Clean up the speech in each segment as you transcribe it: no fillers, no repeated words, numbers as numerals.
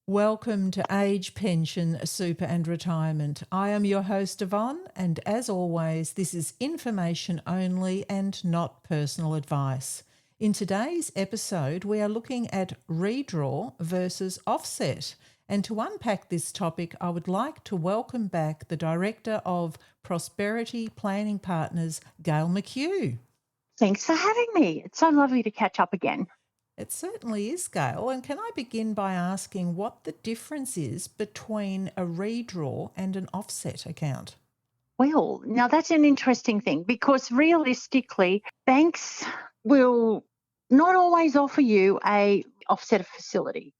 Welcome to Age, Pension, Super and Retirement. I am your host Yvonne, and as always, this is information only and not personal advice. In today's episode, we are looking at redraw versus offset. And to unpack this topic, I would like to welcome back the Director of Prosperity Planning Partners, Gayle McKew. Thanks for having me. It's so lovely to catch up again. It certainly is, Gayle. And can I begin by asking what the difference is between a redraw and an offset account? Well, now that's an interesting thing because realistically, banks will not always offer you a offset facility.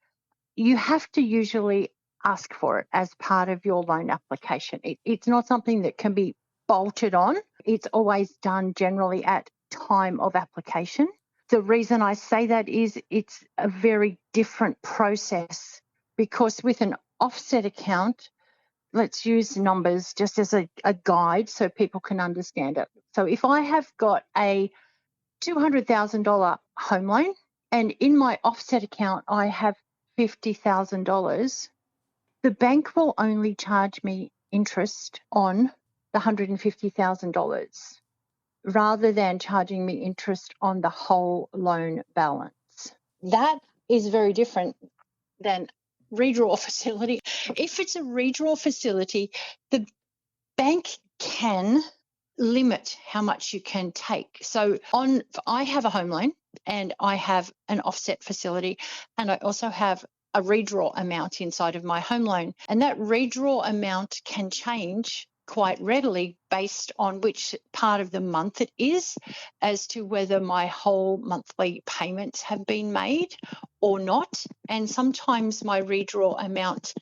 You have to usually ask for it as part of your loan application. It's not something that can be bolted on. It's always done generally at time of application. The reason I say that is it's a very different process because with an offset account, let's use numbers just as a guide so people can understand it. So if I have got a $200,000 home loan and in my offset account I have $50,000, the bank will only charge me interest on the $150,000 rather than charging me interest on the whole loan balance. That is very different than redraw facility. If it's a redraw facility, the bank can limit how much you can take. So I have a home loan and I have an offset facility, and I also have a redraw amount inside of my home loan. And that redraw amount can change quite readily based on which part of the month it is, as to whether my whole monthly payments have been made or not. And sometimes my redraw amount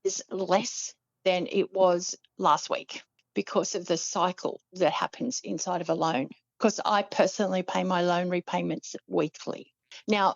is less than it was last week because of the cycle that happens inside of a loan, because I personally pay my loan repayments weekly. Now,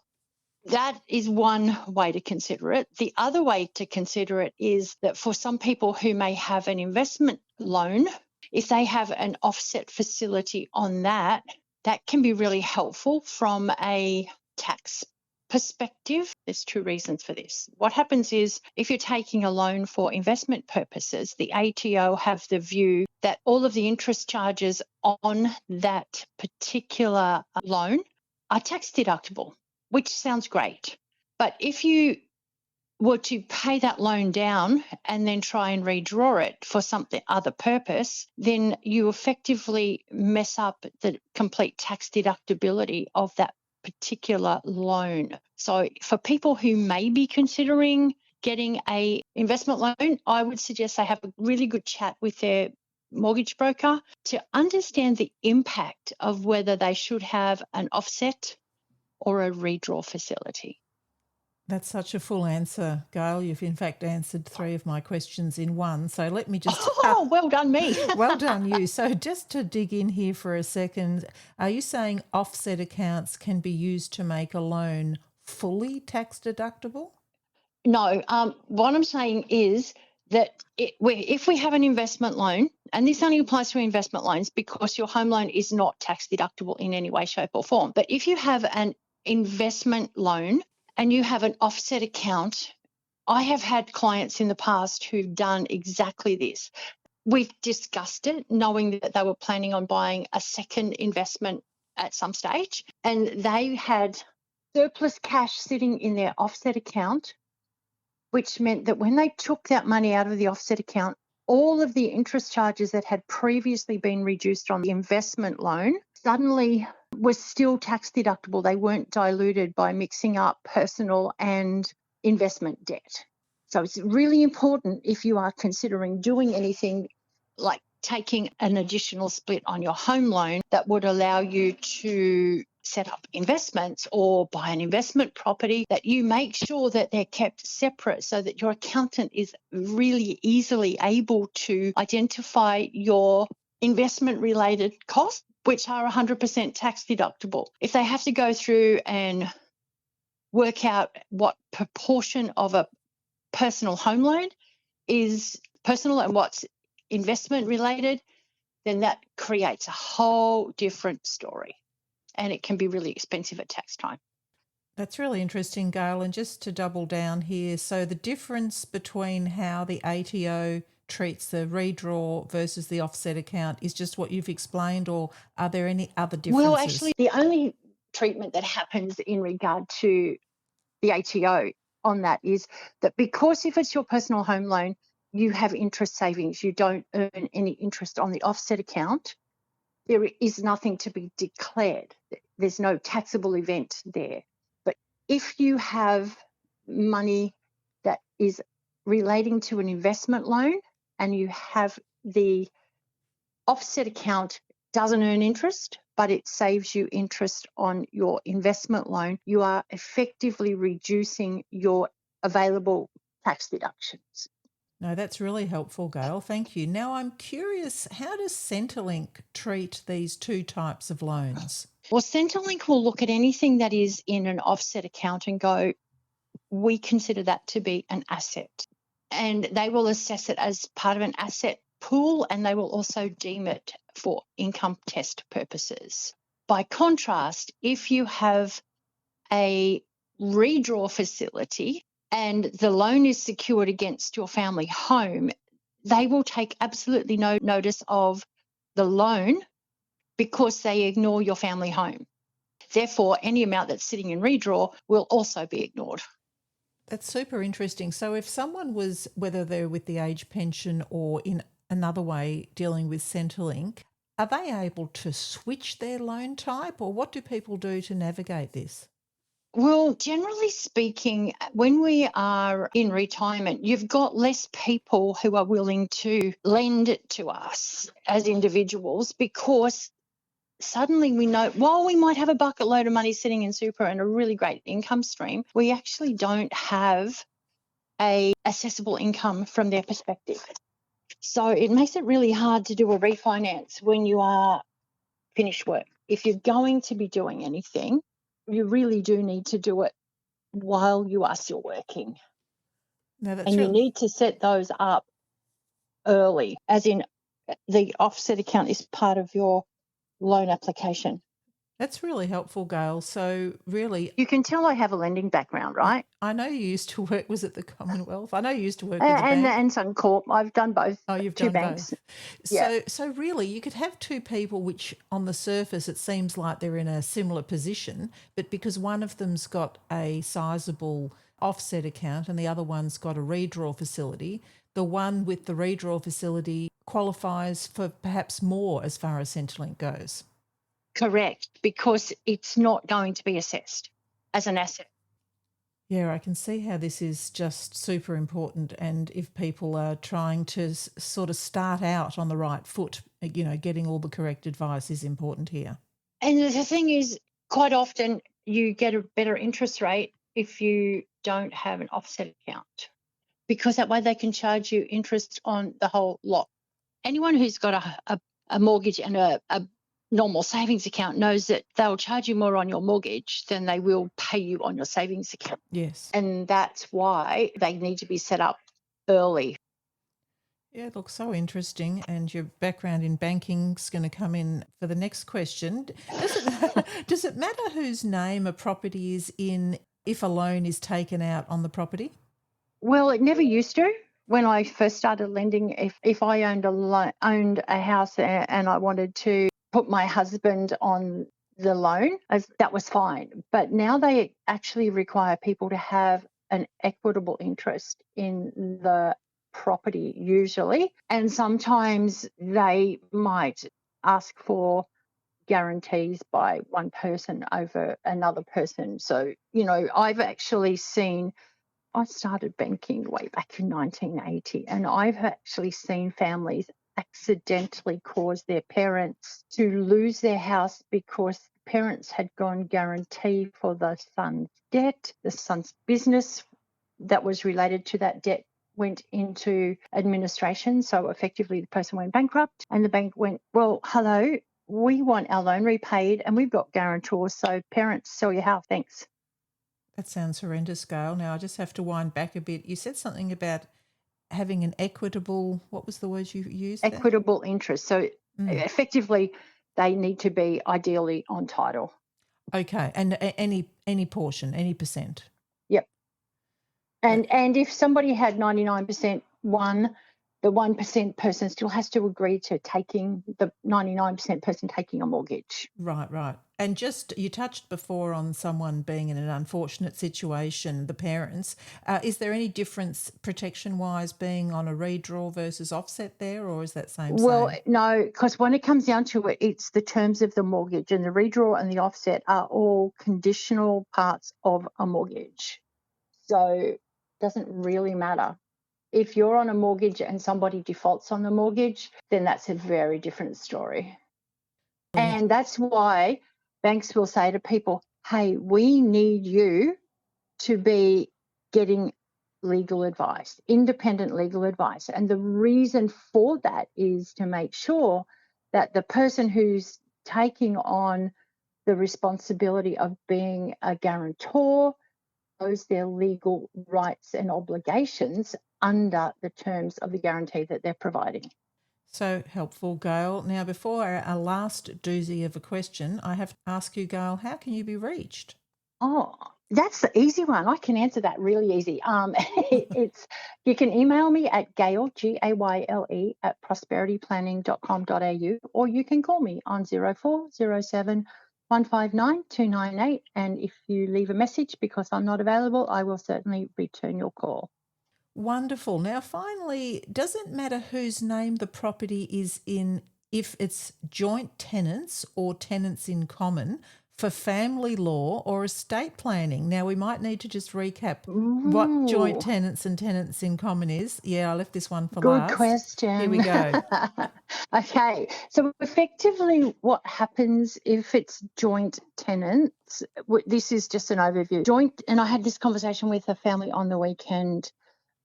that is one way to consider it. The other way to consider it is that for some people who may have an investment loan, if they have an offset facility on that, that can be really helpful from a tax perspective. There's two reasons for this. What happens is if you're taking a loan for investment purposes, the ATO have the view that all of the interest charges on that particular loan are tax deductible, which sounds great. But if you were to pay that loan down and then try and redraw it for something other purpose, then you effectively mess up the complete tax deductibility of that particular loan. So for people who may be considering getting a investment loan, I would suggest they have a really good chat with their mortgage broker to understand the impact of whether they should have an offset or a redraw facility. That's such a full answer, Gayle. You've in fact answered three of my questions in one. So let me just... Oh, well done me. Well done you. So just to dig in here for a second, are you saying offset accounts can be used to make a loan fully tax deductible? No, what I'm saying is that if we have an investment loan, and this only applies to investment loans because your home loan is not tax deductible in any way, shape or form. But if you have an investment loan and you have an offset account, I have had clients in the past who've done exactly this. We've discussed it, knowing that they were planning on buying a second investment at some stage, and they had surplus cash sitting in their offset account, which meant that when they took that money out of the offset account, all of the interest charges that had previously been reduced on the investment loan suddenly was still tax deductible. They weren't diluted by mixing up personal and investment debt. So it's really important if you are considering doing anything like taking an additional split on your home loan that would allow you to set up investments or buy an investment property, that you make sure that they're kept separate so that your accountant is really easily able to identify your investment related costs, which are 100% tax deductible. If they have to go through and work out what proportion of a personal home loan is personal and what's investment related, then that creates a whole different story. And it can be really expensive at tax time. That's really interesting, Gail. And just to double down here, so the difference between how the ATO treats the redraw versus the offset account is just what you've explained, or are there any other Well, differences? actually, the only treatment that happens in regard to the ATO on that is that because if it's your personal home loan, you have interest savings, you don't earn any interest on the offset account, there is nothing to be declared. There's no taxable event there. But if you have money that is relating to an investment loan and you have the offset account doesn't earn interest, but it saves you interest on your investment loan, you are effectively reducing your available tax deductions. No, that's really helpful, Gail. Thank you. Now I'm curious, how does Centrelink treat these two types of loans? Well, Centrelink will look at anything that is in an offset account and go, we consider that to be an asset. And they will assess it as part of an asset pool, and they will also deem it for income test purposes. By contrast, if you have a redraw facility and the loan is secured against your family home, they will take absolutely no notice of the loan because they ignore your family home. Therefore, any amount that's sitting in redraw will also be ignored. That's super interesting. So if someone was, whether they're with the age pension or in another way dealing with Centrelink, are they able to switch their loan type, or what do people do to navigate this? Well, generally speaking, when we are in retirement, you've got less people who are willing to lend to us as individuals because suddenly we know while we might have a bucket load of money sitting in super and a really great income stream, we actually don't have a accessible income from their perspective. So it makes it really hard to do a refinance when you are finished work. If you're going to be doing anything, you really do need to do it while you are still working. No, that's And you really, need to set those up early, as in the offset account is part of your loan application. that's really helpful, Gail. So really, You can tell I have a lending background, right? I know you used to work, was it the Commonwealth? I know you used to work with the bank. And Suncorp. I've done both, Oh, you've two done banks. both. Yeah, So really, you could have two people which on the surface it seems like they're in a similar position, but because one of them's got a sizable offset account and the other one's got a redraw facility, the one with the redraw facility qualifies for perhaps more as far as Centrelink goes. correct, because it's not going to be assessed as an asset. Yeah, I can see how this is just super important. And if people are trying to sort of start out on the right foot, getting all the correct advice is important here. And the thing is, quite often you get a better interest rate if you don't have an offset account, because that way they can charge you interest on the whole lot. Anyone who's got a mortgage and a normal savings account knows that they'll charge you more on your mortgage than they will pay you on your savings account. Yes. And that's why they need to be set up early. Yeah, it looks so interesting. And your background in banking is going to come in for the next question. Does it matter whose name a property is in if a loan is taken out on the property? Well, it never used to. When I first started lending, if I owned a house and I wanted to put my husband on the loan, that was fine. But now they actually require people to have an equitable interest in the property usually. And sometimes they might ask for guarantees by one person over another person. So, I've actually seen, I started banking way back in 1980, and I've actually seen families accidentally cause their parents to lose their house because parents had gone guarantee for the son's debt. The son's business that was related to that debt went into administration. So effectively the person went bankrupt and the bank went, well, hello, we want our loan repaid and we've got guarantors. So parents, sell your house. Thanks. That sounds horrendous, Gail. Now I just have to wind back a bit. You said something about having an equitable, what was the word you used there? Equitable interest. So effectively, they need to be ideally on title. Okay, and any portion, any percent. Yep. And if somebody had 99% one, the 1% person still has to agree to taking the 99% person taking a mortgage. Right. And just, you touched before on someone being in an unfortunate situation, the parents. Is there any difference protection-wise being on a redraw versus offset there, or is that same? Well, no, because when it comes down to it, it's the terms of the mortgage, and the redraw and the offset are all conditional parts of a mortgage. So it doesn't really matter. If you're on a mortgage and somebody defaults on the mortgage, then that's a very different story. And that's why banks will say to people, hey, we need you to be getting legal advice, independent legal advice. And the reason for that is to make sure that the person who's taking on the responsibility of being a guarantor knows their legal rights and obligations under the terms of the guarantee that they're providing. So helpful, Gayle. Now, before our last doozy of a question, I have to ask you, Gayle, how can you be reached? Oh, that's the easy one. I can answer that really easy. It's you can email me at Gayle, Gayle, at prosperityplanning.com.au, or you can call me on 0407 159 298. And if you leave a message because I'm not available, I will certainly return your call. Wonderful. Now, finally, does it matter whose name the property is in if it's joint tenants or tenants in common for family law or estate planning? Now, we might need to just recap what joint Ooh, tenants and tenants in common is. Yeah, I left this one for good last. question. Here we go. Okay, so effectively what happens if it's joint tenants, this is just an overview. Joint, and I had this conversation with a family on the weekend.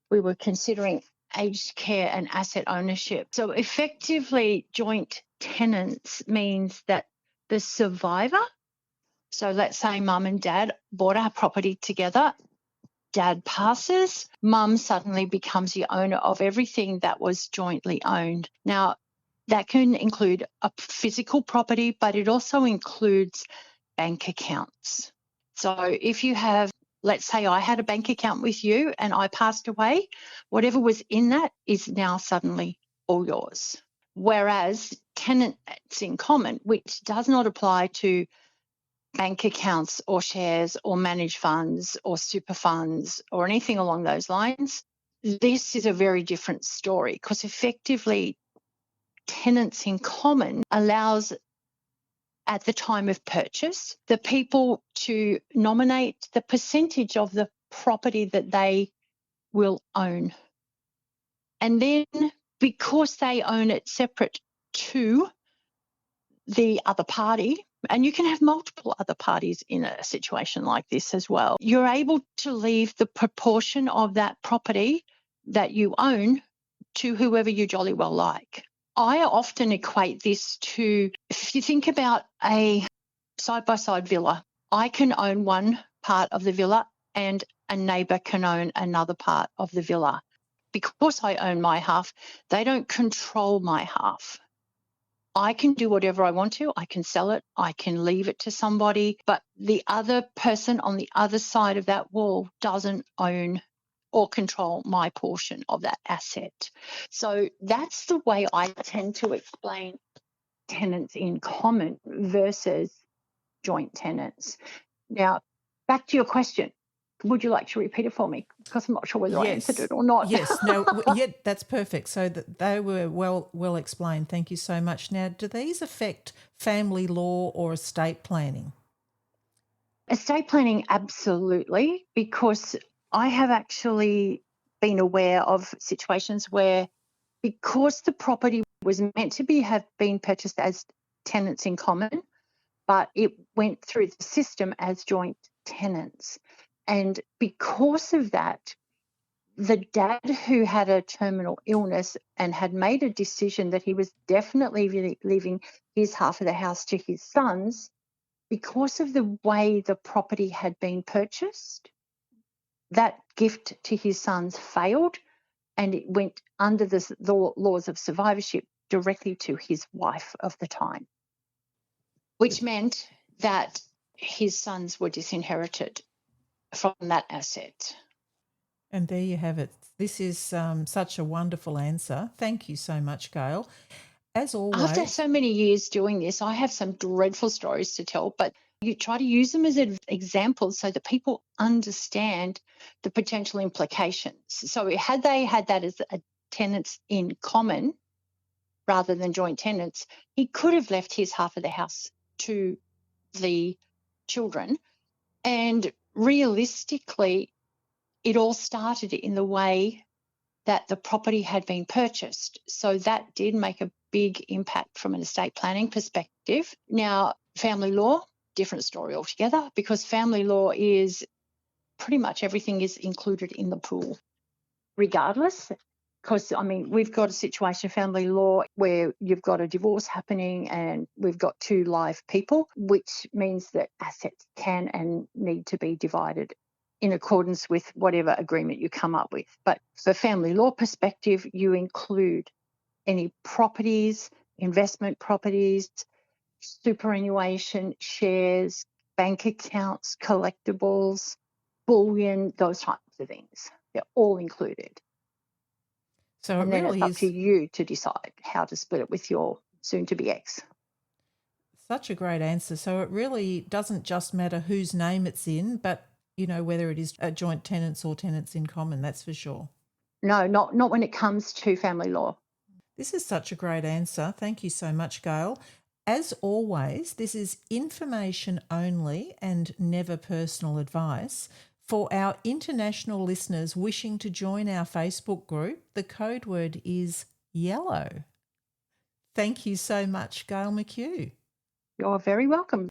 We were considering aged care and asset ownership. So effectively joint tenants means that the survivor, so let's say mum and dad bought our property together, dad passes, mum suddenly becomes the owner of everything that was jointly owned. Now, that can include a physical property, but it also includes bank accounts. So if you have, let's say I had a bank account with you and I passed away, whatever was in that is now suddenly all yours. Whereas tenants in common, which does not apply to bank accounts or shares or managed funds or super funds or anything along those lines, this is a very different story because effectively tenants in common allows at the time of purchase the people to nominate the percentage of the property that they will own. And then because they own it separate to the other party, and you can have multiple other parties in a situation like this as well, you're able to leave the proportion of that property that you own to whoever you jolly well like. I often equate this to, if you think about a side-by-side villa, I can own one part of the villa and a neighbour can own another part of the villa. Because I own my half, they don't control my half. I can do whatever I want to. I can sell it. I can leave it to somebody. But the other person on the other side of that wall doesn't own or control my portion of that asset. So that's the way I tend to explain tenants in common versus joint tenants. Now, back to your question. Would you like to repeat it for me? Because I'm not sure whether I answered it or not. Yes. No. Yeah, that's perfect. So that they were well explained. Thank you so much. Now, do these affect family law or estate planning? Estate planning, absolutely, because I have actually been aware of situations where, because the property was meant to have been purchased as tenants in common, but it went through the system as joint tenants. And because of that, the dad who had a terminal illness and had made a decision that he was definitely leaving his half of the house to his sons, because of the way the property had been purchased, that gift to his sons failed and it went under the laws of survivorship directly to his wife of the time, which meant that his sons were disinherited from that asset. And there you have it. This is such a wonderful answer. Thank you so much, Gayle. As always, After so many years doing this, I have some dreadful stories to tell, but you try to use them as examples so that people understand the potential implications. So had they had that as a tenants in common rather than joint tenants, he could have left his half of the house to the children. And realistically, it all started in the way that the property had been purchased. So that did make a big impact from an estate planning perspective. Now, family law, different story altogether, because family law is pretty much everything is included in the pool, regardless. Because, I mean, we've got a situation, family law, where you've got a divorce happening and we've got two live people, which means that assets can and need to be divided in accordance with whatever agreement you come up with. But for family law perspective, you include any properties, investment properties, superannuation, shares, bank accounts, collectibles, bullion, those types of things. They're all included. so And it then it's really up to is you to decide how to split it with your soon-to-be ex. such a great answer. So it really doesn't just matter whose name it's in, but, whether it is a joint tenants or tenants in common, that's for sure. No, not when it comes to family law. This is such a great answer. Thank you so much, Gayle. As always, this is information only and never personal advice. For our international listeners wishing to join our Facebook group, the code word is yellow. Thank you so much, Gayle McKew. You're very welcome.